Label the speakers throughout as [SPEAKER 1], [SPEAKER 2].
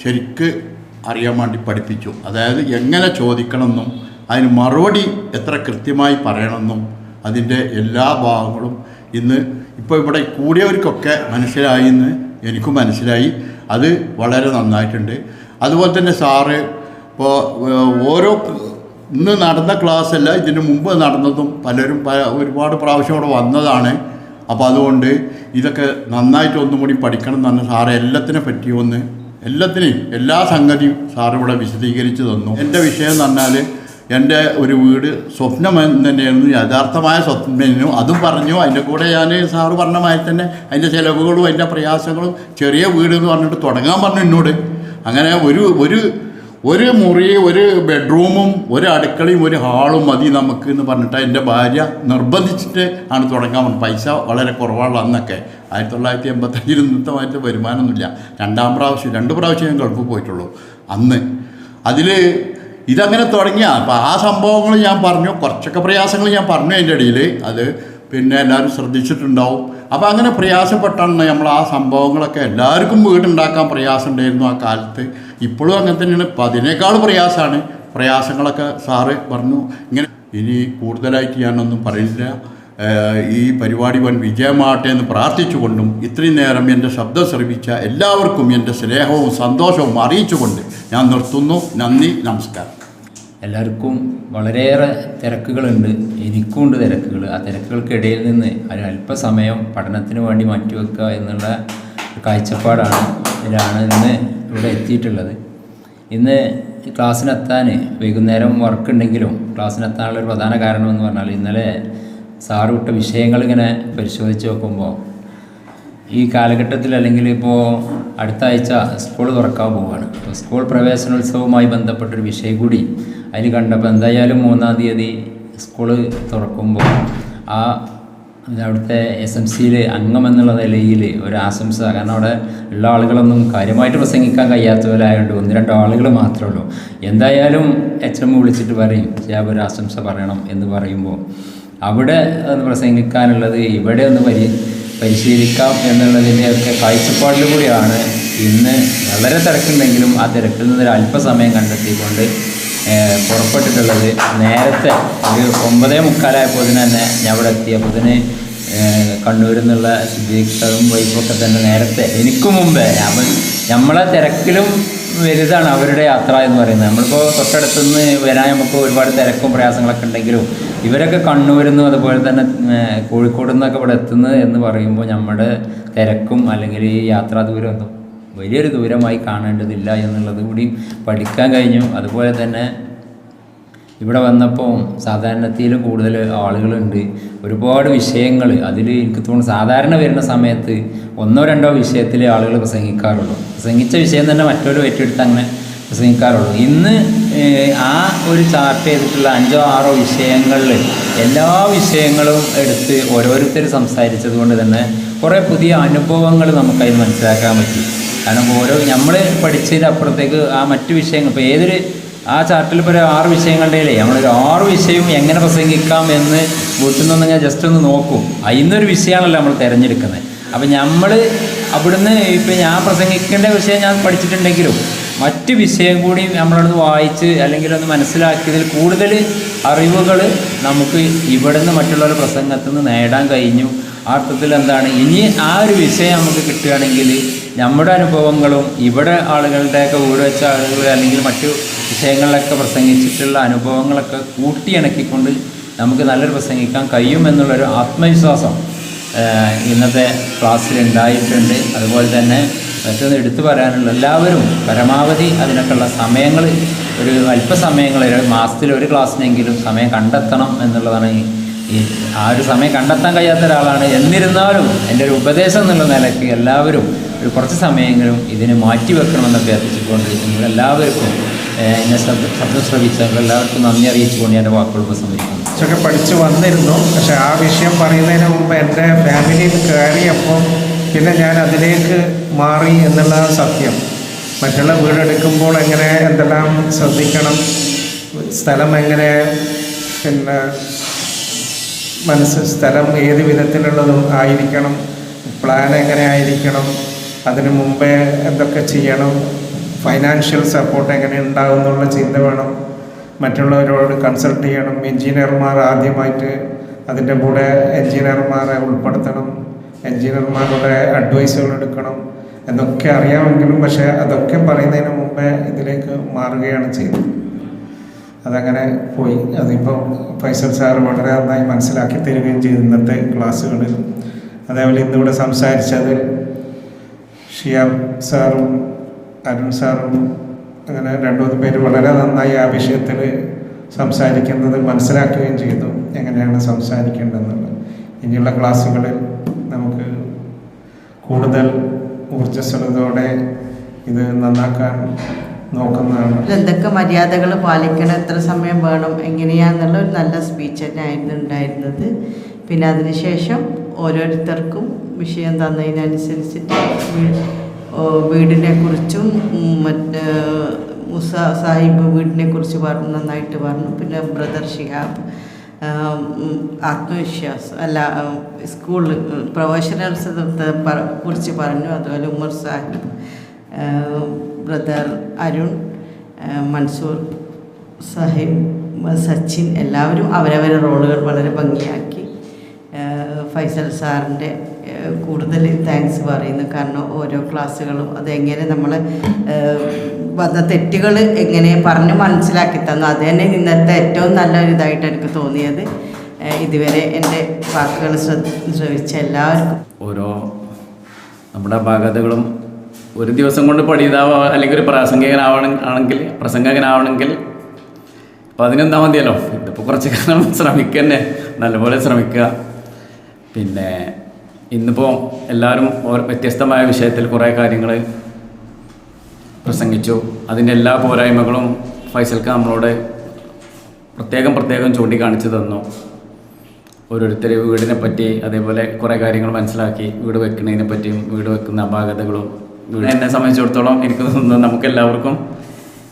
[SPEAKER 1] ശരിക്ക് അറിയാൻ വേണ്ടി പഠിപ്പിച്ചു. അതായത് എങ്ങനെ ചോദിക്കണമെന്നും അതിന് മറുപടി എത്ര കൃത്യമായി പറയണമെന്നും അതിൻ്റെ എല്ലാ ഭാഗങ്ങളും ഇന്ന് ഇപ്പോൾ ഇവിടെ കൂടിയവർക്കൊക്കെ മനസ്സിലായി എന്ന് എനിക്കും മനസ്സിലായി. അത് വളരെ നന്നായിട്ടുണ്ട്. അതുപോലെ തന്നെ സാറ് ഇപ്പോൾ ഓരോ ഇന്ന് നടന്ന ക്ലാസ്സല്ല, ഇതിന് മുമ്പ് നടന്നതും പലരും ഒരുപാട് പ്രാവശ്യം അവിടെ വന്നതാണ്. അപ്പോൾ അതുകൊണ്ട് ഇതൊക്കെ നന്നായിട്ട് ഒന്നും കൂടി പഠിക്കണം എന്ന് പറഞ്ഞാൽ സാറ് എല്ലാത്തിനെ പറ്റി എല്ലാത്തിനെയും എല്ലാ സംഗതിയും സാറിവിടെ വിശദീകരിച്ച് തന്നു. എൻ്റെ വിഷയം എന്ന് പറഞ്ഞാൽ എൻ്റെ ഒരു വീട് സ്വപ്നം തന്നെയായിരുന്നു, യഥാർത്ഥമായ സ്വപ്നം. അതും പറഞ്ഞു. അതിൻ്റെ കൂടെ ഞാൻ സാറ് പറഞ്ഞ മാതിരി തന്നെ അതിൻ്റെ ചിലവുകളും അതിൻ്റെ പ്രയാസങ്ങളും ചെറിയ വീട് എന്ന് പറഞ്ഞിട്ട് തുടങ്ങാൻ പറഞ്ഞു എന്നോട്. അങ്ങനെ ഒരു മുറി, ഒരു ബെഡ്റൂമും ഒരു അടുക്കളയും ഒരു ഹാളും മതി നമുക്ക് എന്ന് പറഞ്ഞിട്ട് എൻ്റെ ഭാര്യ നിർബന്ധിച്ചിട്ട് ആണ് തുടങ്ങാൻ പറഞ്ഞത്. പൈസ വളരെ കുറവാണ് അന്നൊക്കെ. 1985 ഇന്നത്തെ വരുമാനമൊന്നുമില്ല. 2 പ്രാവശ്യം ഞാൻ ഗൾഫിൽ പോയിട്ടുള്ളൂ അന്ന്. അതിൽ ഇതങ്ങനെ തുടങ്ങിയ അപ്പോൾ ആ സംഭവങ്ങൾ ഞാൻ പറഞ്ഞു, കുറച്ചൊക്കെ പ്രയാസങ്ങൾ ഞാൻ പറഞ്ഞു അതിൻ്റെ ഇടയിൽ. അത് പിന്നെ എല്ലാവരും ശ്രദ്ധിച്ചിട്ടുണ്ടാവും. അപ്പോൾ അങ്ങനെ പ്രയാസപ്പെട്ടാണ് നമ്മൾ ആ സംഭവങ്ങളൊക്കെ. എല്ലാവർക്കും വീടുണ്ടാക്കാൻ പ്രയാസം ഉണ്ടായിരുന്നു ആ കാലത്ത്. ഇപ്പോഴും അങ്ങനെ തന്നെയാണ്. ഇപ്പം അതിനേക്കാൾ പ്രയാസങ്ങളൊക്കെ സാറ് പറഞ്ഞു. ഇങ്ങനെ ഇനി കൂടുതലായിട്ട് ഞാനൊന്നും പറയില്ല. ഈ പരിപാടി വൻ വിജയമാകട്ടെ എന്ന് പ്രാർത്ഥിച്ചുകൊണ്ടും ഇത്രയും നേരം എൻ്റെ ശബ്ദം ശ്രവിച്ച എല്ലാവർക്കും എൻ്റെ സ്നേഹവും സന്തോഷവും അറിയിച്ചുകൊണ്ട് ഞാൻ നിർത്തുന്നു. നന്ദി, നമസ്കാരം.
[SPEAKER 2] എല്ലാവർക്കും വളരെയേറെ തിരക്കുകളുണ്ട്, എനിക്കുമുണ്ട് തിരക്കുകൾ. ആ തിരക്കുകൾക്കിടയിൽ നിന്ന് അല്പസമയം പഠനത്തിന് വേണ്ടി മാറ്റിവെക്കുക എന്നുള്ള കാഴ്ചപ്പാടാണ് ഇന്ന് ഇവിടെ എത്തിയിട്ടുള്ളത്. ഇന്ന് ക്ലാസ്സിനെത്താൻ വൈകുന്നേരം വർക്ക് ഉണ്ടെങ്കിലും ക്ലാസ്സിനെത്താനുള്ള ഒരു പ്രധാന കാരണം എന്ന് പറഞ്ഞാൽ ഇന്നലെ സാറ് വിട്ട വിഷയങ്ങൾ ഇങ്ങനെ പരിശോധിച്ച് നോക്കുമ്പോൾ ഈ കാലഘട്ടത്തിൽ അല്ലെങ്കിൽ ഇപ്പോൾ അടുത്ത ആഴ്ച സ്കൂൾ തുറക്കാൻ പോവുകയാണ്. സ്കൂൾ പ്രവേശനോത്സവവുമായി ബന്ധപ്പെട്ടൊരു വിഷയം കൂടി അതിൽ കണ്ടപ്പോൾ എന്തായാലും 3-ാം തീയതി സ്കൂൾ തുറക്കുമ്പോൾ അവിടുത്തെ SMCയിൽ അംഗമെന്നുള്ള നിലയിൽ ഒരു ആശംസ. കാരണം അവിടെ ഉള്ള ആളുകളൊന്നും കാര്യമായിട്ട് പ്രസംഗിക്കാൻ കഴിയാത്തവരായതുകൊണ്ട് 1-2 ആളുകൾ മാത്രമേ ഉള്ളൂ. എന്തായാലും HM വിളിച്ചിട്ട് പറയും ഷിഹാബ് ഒരു ആശംസ പറയണം എന്ന് പറയുമ്പോൾ അവിടെ ഒന്ന് പ്രസംഗിക്കാനുള്ളത് ഇവിടെ ഒന്ന് പരിശീലിക്കാം എന്നുള്ളതിൻ്റെയൊക്കെ കാഴ്ചപ്പാടിൽ കൂടിയാണ് ഇന്ന് വളരെ തിരക്കുണ്ടെങ്കിലും ആ തിരക്കിൽ നിന്ന് അല്പസമയം കണ്ടെത്തിക്കൊണ്ട് പുറപ്പെട്ടിട്ടുള്ളത്. നേരത്തെ ഒരു 9:45 തന്നെ ഞാൻ ഇവിടെ എത്തിയപ്പോൾ കണ്ണൂരിൽ നിന്നുള്ള സിദ്ദീഖും വൈഫൊക്കെ തന്നെ നേരത്തെ എനിക്ക് മുമ്പേ നമ്മളെ തിരക്കിലും വലുതാണ് അവരുടെ യാത്ര എന്ന് പറയുന്നത്. നമ്മളിപ്പോൾ തൊട്ടടുത്തുനിന്ന് വരാൻ നമുക്ക് ഒരുപാട് തിരക്കും പ്രയാസങ്ങളൊക്കെ ഉണ്ടെങ്കിലും ഇവരൊക്കെ കണ്ണൂരിൽ നിന്നും അതുപോലെ തന്നെ കോഴിക്കോട് നിന്നൊക്കെ ഇവിടെ എത്തുന്നത് എന്ന് പറയുമ്പോൾ നമ്മുടെ തിരക്കും അല്ലെങ്കിൽ ഈ യാത്രാ ദൂരമൊന്നും വലിയൊരു ദൂരമായി കാണേണ്ടതില്ല എന്നുള്ളത് കൂടി പഠിക്കാൻ കഴിഞ്ഞു. അതുപോലെ തന്നെ ഇവിടെ വന്നപ്പോൾ സാധാരണത്തിലും കൂടുതൽ ആളുകളുണ്ട്, ഒരുപാട് വിഷയങ്ങൾ. അതിൽ എനിക്ക് തോന്നുന്നു സാധാരണ വരുന്ന സമയത്ത് 1-2 വിഷയത്തിൽ ആളുകൾ പ്രസംഗിക്കാറുള്ളൂ. പ്രസംഗിച്ച വിഷയം തന്നെ മറ്റൊരു ഏറ്റെടുത്ത് അങ്ങനെ പ്രസംഗിക്കാറുള്ളൂ. ഇന്ന് ആ ഒരു ചാർട്ട് ചെയ്തിട്ടുള്ള 5-6 വിഷയങ്ങളിൽ എല്ലാ വിഷയങ്ങളും എടുത്ത് ഓരോരുത്തർ സംസാരിച്ചത് കൊണ്ട് തന്നെ കുറേ പുതിയ അനുഭവങ്ങൾ നമുക്കതിന് മനസ്സിലാക്കാൻ പറ്റി. കാരണം നമ്മൾ പഠിച്ചതിൻ്റെ അപ്പുറത്തേക്ക് ആ മറ്റു വിഷയങ്ങൾ ഇപ്പോൾ ഏതൊരു ആ ചാർട്ടിൽ ഇപ്പോൾ ഒരു 6 വിഷയങ്ങളുടെ നമ്മളൊരു 6 വിഷയവും എങ്ങനെ പ്രസംഗിക്കാം എന്ന് വീട്ടിൽ നിന്ന് ഞാൻ ജസ്റ്റ് ഒന്ന് നോക്കും. അതിന്നൊരു വിഷയമാണല്ലോ നമ്മൾ തിരഞ്ഞെടുക്കുന്നത്. അപ്പം നമ്മൾ അവിടുന്ന് ഇപ്പം ഞാൻ പ്രസംഗിക്കേണ്ട വിഷയം ഞാൻ പഠിച്ചിട്ടുണ്ടെങ്കിലും മറ്റ് വിഷയം കൂടി നമ്മളൊന്ന് വായിച്ച് അല്ലെങ്കിൽ ഒന്ന് മനസ്സിലാക്കിയതിൽ കൂടുതൽ അറിവുകൾ നമുക്ക് ഇവിടുന്ന് മറ്റുള്ളവരുടെ പ്രസംഗത്തിൽ നിന്ന് നേടാൻ കഴിഞ്ഞു. ആ അർത്ഥത്തിൽ എന്താണ് ഇനി ആ ഒരു വിഷയം നമുക്ക് കിട്ടുകയാണെങ്കിൽ നമ്മുടെ അനുഭവങ്ങളും ഇവിടെ ആളുകളുടെയൊക്കെ വീട് വെച്ച ആളുകൾ അല്ലെങ്കിൽ മറ്റു വിഷയങ്ങളിലൊക്കെ പ്രസംഗിച്ചിട്ടുള്ള അനുഭവങ്ങളൊക്കെ കൂട്ടിയിണക്കിക്കൊണ്ട് നമുക്ക് നല്ലൊരു പ്രസംഗിക്കാൻ കഴിയുമെന്നുള്ളൊരു ആത്മവിശ്വാസം ഇന്നത്തെ ക്ലാസ്സിൽ ഉണ്ടായിട്ടുണ്ട്. അതുപോലെ തന്നെ മറ്റൊന്ന് എടുത്തു പറയാനുള്ള എല്ലാവരും പരമാവധി അതിനൊക്കെയുള്ള സമയങ്ങൾ ഒരു അല്പസമയങ്ങൾ മാസത്തിൽ ഒരു ക്ലാസ്സിനെങ്കിലും സമയം കണ്ടെത്തണം എന്നുള്ളതാണ്. ആ ഒരു സമയം കണ്ടെത്താൻ കഴിയാത്ത ഒരാളാണ്. എന്നിരുന്നാലും എൻ്റെ ഒരു ഉപദേശം എന്നുള്ള നിലയ്ക്ക് എല്ലാവരും ഒരു കുറച്ച് സമയങ്ങളും ഇതിന് മാറ്റിവെക്കണമെന്ന് അഭ്യർത്ഥിച്ചുകൊണ്ട് നിങ്ങളെല്ലാവർക്കും എന്നെ ശബ്ദം ശ്രവിച്ചവർക്ക് എല്ലാവർക്കും നന്ദി അറിയിച്ചുകൊണ്ട് എൻ്റെ വാക്കുകൾ ഉപസംഹരിക്കുന്നു.
[SPEAKER 3] ഒക്കെ പഠിച്ചു വന്നിരുന്നു. പക്ഷേ ആ വിഷയം പറയുന്നതിന് മുമ്പ് എൻ്റെ ഫാമിലിയിൽ കയറിയപ്പോൾ പിന്നെ ഞാൻ അതിലേക്ക് മാറി എന്നുള്ള സത്യം. മറ്റുള്ള വീടെടുക്കുമ്പോൾ എങ്ങനെ എന്തെല്ലാം ശ്രദ്ധിക്കണം, സ്ഥലം എങ്ങനെ പിന്നെ സ്ഥലം ഏത് വിധത്തിലുള്ളതും ആയിരിക്കണം, പ്ലാൻ എങ്ങനെ ആയിരിക്കണം, അതിനു മുമ്പേ എന്തൊക്കെ ചെയ്യണം, ഫൈനാൻഷ്യൽ സപ്പോർട്ട് എങ്ങനെ ഉണ്ടാകും എന്നുള്ള ചിന്ത വേണം. മറ്റുള്ളവരോട് കൺസൾട്ട് ചെയ്യണം. എൻജിനീയർമാർ ആദ്യമായിട്ട് അതിൻ്റെ കൂടെ എൻജിനീയർമാരെ ഉൾപ്പെടുത്തണം. എൻജിനീയർമാരുടെ അഡ്വൈസുകൾ എടുക്കണം എന്നൊക്കെ അറിയാമെങ്കിലും പക്ഷേ അതൊക്കെ പറയുന്നതിന് മുമ്പേ ഇതിലേക്ക് മാറുകയാണ് ചെയ്തത്. അതങ്ങനെ പോയി. അതിപ്പോൾ ഫൈസൽ സാർ വളരെ നന്നായി മനസ്സിലാക്കി തരികയും ചെയ്തു ഇന്നത്തെ ക്ലാസ്സുകളിൽ. അതേപോലെ ഇന്നിവിടെ സംസാരിച്ചത് ഷിയാബ് സാറും അരുൺ സാറും അങ്ങനെ 2-3 പേര് വളരെ നന്നായി ആ വിഷയത്തിൽ സംസാരിക്കുന്നത് മനസ്സിലാക്കുകയും ചെയ്തു, എങ്ങനെയാണ് സംസാരിക്കേണ്ടതെന്നുള്ളത്. ഇനിയുള്ള ക്ലാസ്സുകളിൽ നമുക്ക് കൂടുതൽ ഊർജ്ജസ്വലതയോടെ ഇത് നന്നാക്കാൻ നോക്കുന്നതാണ്.
[SPEAKER 4] എന്തൊക്കെ മര്യാദകൾ പാലിക്കണം, എത്ര സമയം വേണം, എങ്ങനെയാന്നുള്ള ഒരു നല്ല സ്പീച്ച് തന്നെയായിരുന്നു ഉണ്ടായിരുന്നത്. പിന്നെ അതിനുശേഷം ഓരോരുത്തർക്കും വിഷയം തന്നതിനനുസരിച്ചിട്ട് വീടിനെ കുറിച്ചും മറ്റ് മുസ സാഹിബ് വീടിനെ കുറിച്ച് പറഞ്ഞു, നന്നായിട്ട് പറഞ്ഞു. പിന്നെ ബ്രദർ ഷിഹാബ് ആത്മവിശ്വാസം അല്ല സ്കൂൾ പ്രൊഫഷണൽസത്തെ കുറിച്ച് പറഞ്ഞു. അതുപോലെ ഉമർ സാഹിബ്, ബ്രദർ അരുൺ, മൻസൂർ സാഹിബ്, സച്ചിൻ എല്ലാവരും അവരവരുടെ റോളുകൾ വളരെ ഭംഗിയാക്കി. ഫൈസൽ സാറിൻ്റെ കൂടുതൽ താങ്ക്സ് പറയുന്നു. കാരണം ഓരോ ക്ലാസ്സുകളും അതെങ്ങനെ നമ്മൾ വന്ന തെറ്റുകൾ എങ്ങനെ പറഞ്ഞ് മനസ്സിലാക്കി തന്നു. അത് തന്നെ ഇന്നത്തെ ഏറ്റവും നല്ലൊരു ഇതായിട്ട് എനിക്ക് തോന്നിയത്. ഇതുവരെ എൻ്റെ വാക്കുകൾ ശ്രവിച്ച എല്ലാവർക്കും
[SPEAKER 5] ഓരോ നമ്മുടെ അപാകതകളും ഒരു ദിവസം കൊണ്ട് പഠിതാവോ അല്ലെങ്കിൽ ഒരു പ്രസംഗകനാവണമെങ്കിൽ അപ്പോൾ അതിനെന്താ മതിയല്ലോ. ഇതിപ്പോൾ കുറച്ച് കാലം ശ്രമിക്കുക തന്നെ, നല്ലപോലെ ശ്രമിക്കുക. പിന്നെ ഇന്നിപ്പോൾ എല്ലാവരും വ്യത്യസ്തമായ വിഷയത്തിൽ കുറേ കാര്യങ്ങൾ പ്രസംഗിച്ചു. അതിൻ്റെ എല്ലാ പോരായ്മകളും ഫൈസൽക്ക് നമ്മളോട് പ്രത്യേകം ചൂണ്ടിക്കാണിച്ചു തന്നു. ഓരോരുത്തർ വീടിനെ പറ്റി അതേപോലെ കുറേ കാര്യങ്ങൾ മനസ്സിലാക്കി, വീട് വെക്കുന്നതിനെ പറ്റിയും വീട് വെക്കുന്ന അപാകതകളും. എന്നെ സംബന്ധിച്ചിടത്തോളം എനിക്ക് തോന്നുന്നു നമുക്കെല്ലാവർക്കും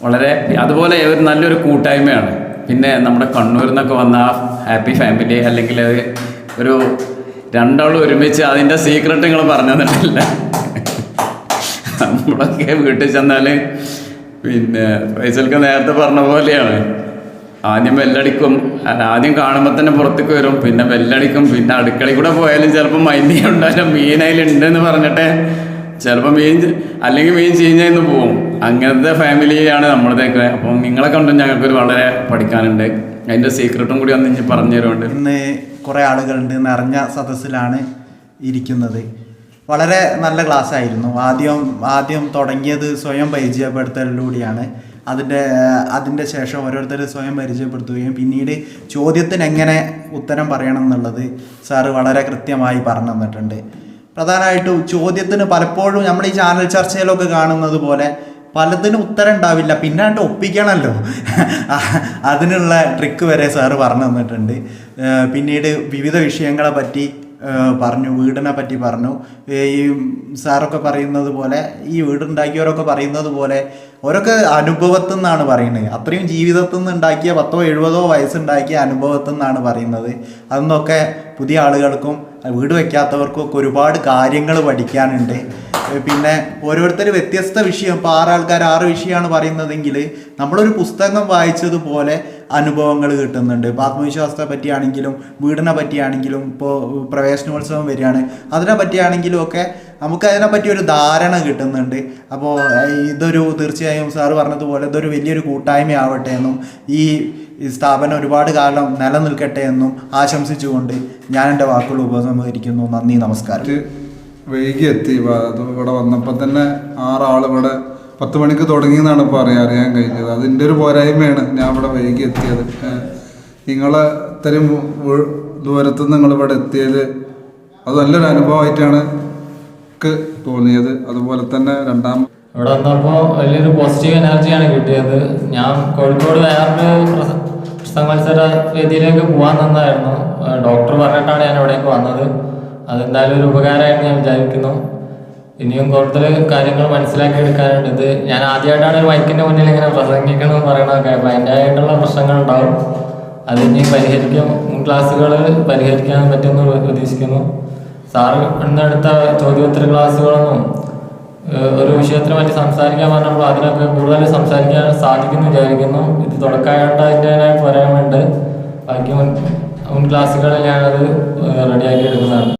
[SPEAKER 5] വളരെ അതുപോലെ ഒരു നല്ലൊരു കൂട്ടായ്മയാണ്. പിന്നെ നമ്മുടെ കണ്ണൂരിൽ നിന്നൊക്കെ വന്ന ഹാപ്പി ഫാമിലി, അല്ലെങ്കിൽ ഒരു രണ്ടാളും ഒരുമിച്ച് അതിൻ്റെ സീക്രട്ട് നിങ്ങൾ പറഞ്ഞു തന്നിട്ടില്ല. നമ്മളൊക്കെ വീട്ടിൽ ചെന്നാൽ പിന്നെ ഫൈസൽക്ക് നേരത്തെ പറഞ്ഞ പോലെയാണ്, ആദ്യം ബെല്ലടിക്കും, ആദ്യം കാണുമ്പോൾ തന്നെ പുറത്തേക്ക് വരും, പിന്നെ ബെല്ലടിക്കും, പിന്നെ അടുക്കളയിൽ കൂടെ പോയാലും ചിലപ്പോൾ മൈൻഡ് ഉണ്ടാവില്ല, മീൻ അതിലുണ്ടെന്ന് പറഞ്ഞിട്ട് ചിലപ്പോൾ അല്ലെങ്കിൽ മീൻ ചീഞ്ഞെന്ന് പോവും. അങ്ങനത്തെ ഫാമിലിയാണ് നമ്മുടെയൊക്കെ. അപ്പം നിങ്ങളെ കണ്ടും ഞങ്ങൾക്കൊരു വളരെ പഠിക്കാനുണ്ട്. അതിൻ്റെ സീക്രട്ടും കൂടി ഒന്ന് ഇനി പറഞ്ഞു തരുന്നുണ്ട്.
[SPEAKER 6] ഇന്ന് കുറേ ആളുകളുണ്ട്, നിറഞ്ഞ സദസ്സിലാണ് ഇരിക്കുന്നത്. വളരെ നല്ല ക്ലാസ് ആയിരുന്നു. ആദ്യം തുടങ്ങിയത് സ്വയം പരിചയപ്പെടുത്തലിലൂടെയാണ്. അതിൻ്റെ ശേഷം ഓരോരുത്തർ സ്വയം പരിചയപ്പെടുത്തുകയും പിന്നീട് ചോദ്യത്തിന് എങ്ങനെ ഉത്തരം പറയണം എന്നുള്ളത് സാറ് വളരെ കൃത്യമായി പറഞ്ഞു തന്നിട്ടുണ്ട്. പ്രധാനമായിട്ടും ചോദ്യത്തിന് പലപ്പോഴും നമ്മൾ ഈ ചാനൽ ചർച്ചയിലൊക്കെ കാണുന്നത് പോലെ പലതിനും ഉത്തരം ഉണ്ടാവില്ല, പിന്നാണ്ട് ഒപ്പിക്കണമല്ലോ. അതിനുള്ള ട്രിക്ക് വരെ സാറ് പറഞ്ഞു തന്നിട്ടുണ്ട്. പിന്നീട് വിവിധ വിഷയങ്ങളെ പറ്റി പറഞ്ഞു, വീടിനെ പറ്റി പറഞ്ഞു. ഈ സാറൊക്കെ പറയുന്നത് പോലെ, ഈ വീടുണ്ടാക്കിയവരൊക്കെ പറയുന്നത് പോലെ ഓരൊക്കെ അനുഭവത്തിൽ നിന്നാണ് പറയുന്നത്. അത്രയും ജീവിതത്തിൽ നിന്ന് ഉണ്ടാക്കിയ 10-70 വയസ്സുണ്ടാക്കിയ അനുഭവത്തിൽ നിന്നാണ് പറയുന്നത്. അതൊന്നൊക്കെ പുതിയ ആളുകൾക്കും വീട് വയ്ക്കാത്തവർക്കും ഒക്കെ ഒരുപാട് കാര്യങ്ങൾ പഠിക്കാനുണ്ട്. പിന്നെ ഓരോരുത്തർ വ്യത്യസ്ത വിഷയം, ഇപ്പോൾ 6 ആൾക്കാർ 6 വിഷയമാണ് പറയുന്നതെങ്കിൽ നമ്മളൊരു പുസ്തകം വായിച്ചതുപോലെ അനുഭവങ്ങൾ കിട്ടുന്നുണ്ട്. ഇപ്പോൾ ആത്മവിശ്വാസത്തെ പറ്റിയാണെങ്കിലും വീടിനെ പറ്റിയാണെങ്കിലും ഇപ്പോൾ പ്രവേശനോത്സവം വരികയാണ് അതിനെ പറ്റിയാണെങ്കിലും ഒക്കെ നമുക്ക് അതിനെപ്പറ്റി ഒരു ധാരണ കിട്ടുന്നുണ്ട്. അപ്പോൾ ഇതൊരു തീർച്ചയായും സാറ് പറഞ്ഞതുപോലെ ഇതൊരു വലിയൊരു കൂട്ടായ്മയാവട്ടെ എന്നും ഈ സ്ഥാപനം ഒരുപാട് കാലം നിലനിൽക്കട്ടെ എന്നും ആശംസിച്ചുകൊണ്ട് ഞാൻ എൻ്റെ വാക്കുകൾ ഉപസംഹരിക്കുന്നു. നന്ദി, നമസ്കാരം.
[SPEAKER 7] വൈകി എത്തി. അത് ഇവിടെ വന്നപ്പോൾ തന്നെ 6 ആൾ ഇവിടെ 10 മണിക്ക് തുടങ്ങിയെന്നാണ് ഇപ്പോൾ അറിയാൻ കഴിഞ്ഞത്. അതിൻ്റെ ഒരു പോരായ്മയാണ് ഞാൻ ഇവിടെ വൈകി എത്തിയത്. നിങ്ങളെ ഇത്രയും ദൂരത്തു നിന്ന് നിങ്ങളിവിടെ എത്തിയത് അത് നല്ലൊരു അനുഭവമായിട്ടാണ് എനിക്ക് തോന്നിയത്. അതുപോലെ തന്നെ
[SPEAKER 8] ഇവിടെ വന്നപ്പോൾ വലിയൊരു പോസിറ്റീവ് എനർജിയാണ് കിട്ടിയത്. ഞാൻ കോഴിക്കോട് വേറൊരു പ്രസംഗ മത്സര വേദിയിലേക്ക് പോകാൻ തന്നായിരുന്നു. ഡോക്ടർ പറഞ്ഞിട്ടാണ് ഞാൻ ഇവിടേക്ക് വന്നത്. അതെന്തായാലും ഒരു ഉപകാരമായിട്ട് ഞാൻ വിചാരിക്കുന്നു. ഇനിയും കൂടുതൽ കാര്യങ്ങൾ മനസ്സിലാക്കി എടുക്കാനുണ്ട്. ഇത് ഞാൻ ആദ്യമായിട്ടാണ് ഒരു മൈക്കിൻ്റെ മുന്നിൽ ഇങ്ങനെ പ്രസംഗിക്കണമെന്ന് പറയണതൊക്കെ. അപ്പോൾ അതിൻ്റെതായിട്ടുള്ള പ്രശ്നങ്ങളുണ്ടാവും. അത് ഇനി ക്ലാസ്സുകൾ പരിഹരിക്കാൻ പറ്റുമെന്ന് പ്രതീക്ഷിക്കുന്നു. സാറ് ഇന്നെടുത്ത ചോദ്യോത്തര ക്ലാസ്സുകളൊന്നും ഒരു വിഷയത്തിനെ പറ്റി സംസാരിക്കാൻ പറഞ്ഞപ്പോൾ അതിനൊക്കെ കൂടുതൽ സംസാരിക്കാൻ സാധിക്കുമെന്ന് വിചാരിക്കുന്നു. ഇത് തുടക്കമായിട്ട് അതിൻ്റെതായ പോരായ്മയുണ്ട്. ബാക്കി മുൻ ക്ലാസ്സുകളിൽ ഞാനത് റെഡിയാക്കി എടുക്കുന്നതാണ്.